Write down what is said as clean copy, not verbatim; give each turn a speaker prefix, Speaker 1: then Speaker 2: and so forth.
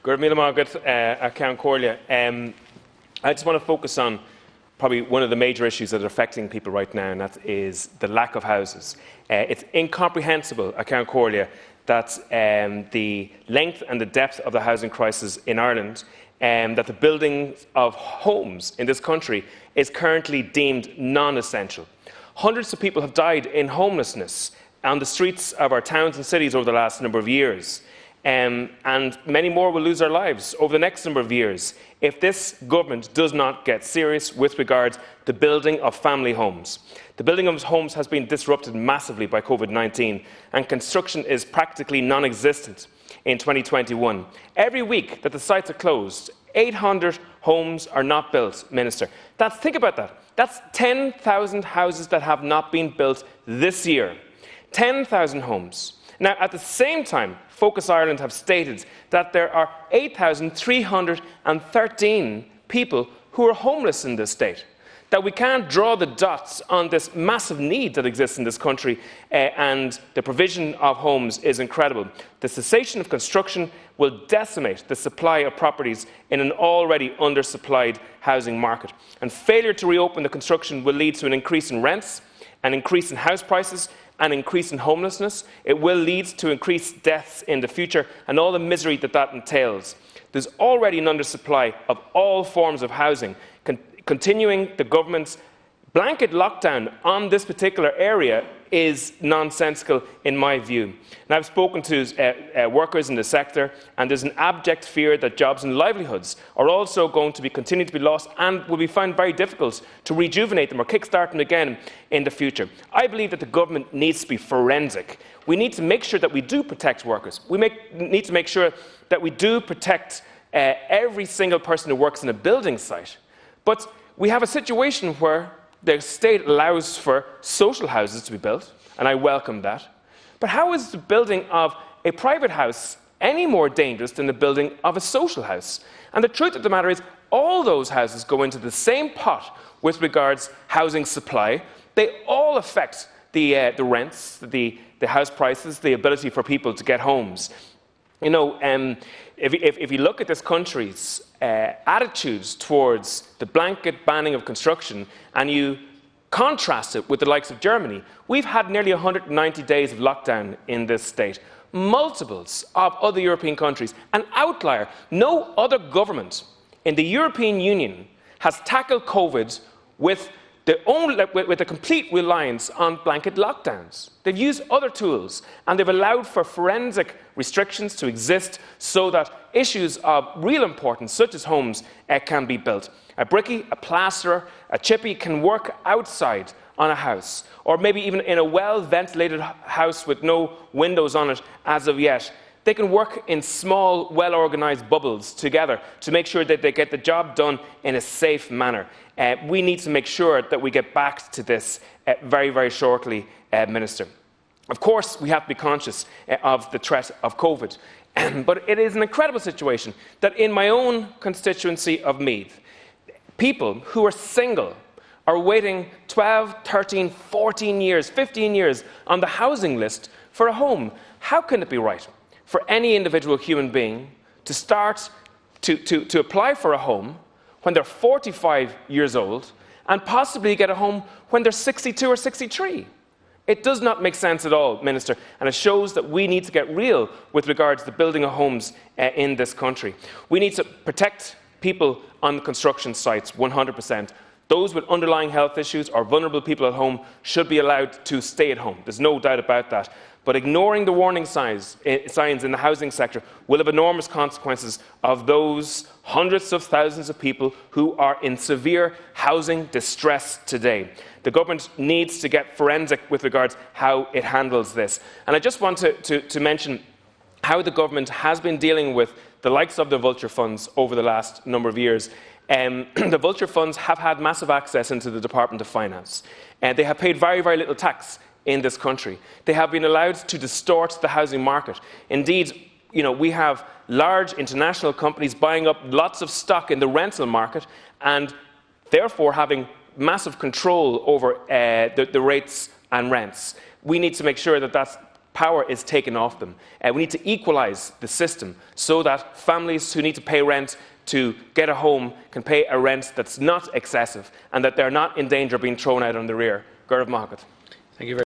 Speaker 1: Good míle mágat Count Corlia. I just want to focus on probably one of the major issues that are affecting people right now, and that is the lack of houses. It's incomprehensible, Count Corlia, that the length and the depth of the housing crisis in Ireland, that the building of homes in this country is currently deemed non-essential. Hundreds of people have died in homelessness on the streets of our towns and cities over the last number of years. And many more will lose their lives over the next number of years if this government does not get serious with regard to the building of family homes. The building of homes has been disrupted massively by COVID-19, and construction is practically non-existent in 2021. Every week that the sites are closed, 800 homes are not built, Minister. Think about that. That's 10,000 houses that have not been built this year. 10,000 homes. Now, at the same time, Focus Ireland have stated that there are 8,313 people who are homeless in this state, that we can't draw the dots on this massive need that exists in this country, and the provision of homes is incredible. The cessation of construction will decimate the supply of properties in an already undersupplied housing market, and failure to reopen the construction will lead to an increase in rents, an increase in house prices, an increase in homelessness. It will lead to increased deaths in the future and all the misery that entails. There's already an undersupply of all forms of housing. Continuing the government's blanket lockdown on this particular area is nonsensical in my view. And I've spoken to workers in the sector, and there's an abject fear that jobs and livelihoods are also going to continue to be lost and will be found very difficult to rejuvenate them or kickstart them again in the future. I believe that the government needs to be forensic. We need to make sure that we do protect workers. We need to make sure that we do protect every single person who works in a building site. But we have a situation where the state allows for social houses to be built, and I welcome that. But how is the building of a private house any more dangerous than the building of a social house? And the truth of the matter is, all those houses go into the same pot with regards housing supply. They all affect the rents, the house prices, the ability for people to get homes. You know, if you look at this country's attitudes towards the blanket banning of construction and you contrast it with the likes of Germany, we've had nearly 190 days of lockdown in this state. Multiples of other European countries. An outlier. No other government in the European Union has tackled COVID with a complete reliance on blanket lockdowns. They've used other tools, and they've allowed for forensic restrictions to exist so that issues of real importance, such as homes, can be built. A brickie, a plasterer, a chippy can work outside on a house, or maybe even in a well-ventilated house with no windows on it as of yet. They can work in small, well-organised bubbles together to make sure that they get the job done in a safe manner. We need to make sure that we get back to this very, very shortly, Minister. Of course, we have to be conscious of the threat of COVID, but it is an incredible situation that in my own constituency of Meath, people who are single are waiting 12, 13, 14 years, 15 years on the housing list for a home. How can it be right for any individual human being to start to apply for a home when they're 45 years old and possibly get a home when they're 62 or 63? It does not make sense at all, Minister, and it shows that we need to get real with regards to the building of homes in this country. We need to protect people on construction sites 100%. Those with underlying health issues or vulnerable people at home should be allowed to stay at home. There's no doubt about that. But ignoring the warning signs in the housing sector will have enormous consequences of those hundreds of thousands of people who are in severe housing distress today. The government needs to get forensic with regards how it handles this. And I just want to mention how the government has been dealing with the likes of the vulture funds over the last number of years. The vulture funds have had massive access into the Department of Finance, and they have paid very, very little tax in this country. They have been allowed to distort the housing market. Indeed, we have large international companies buying up lots of stock in the rental market and therefore having massive control over the rates and rents. We need to make sure that that's power is taken off them. We need to equalise the system so that families who need to pay rent to get a home can pay a rent that's not excessive and that they're not in danger of being thrown out on the rear. Garibh Mahagat.
Speaker 2: Thank you very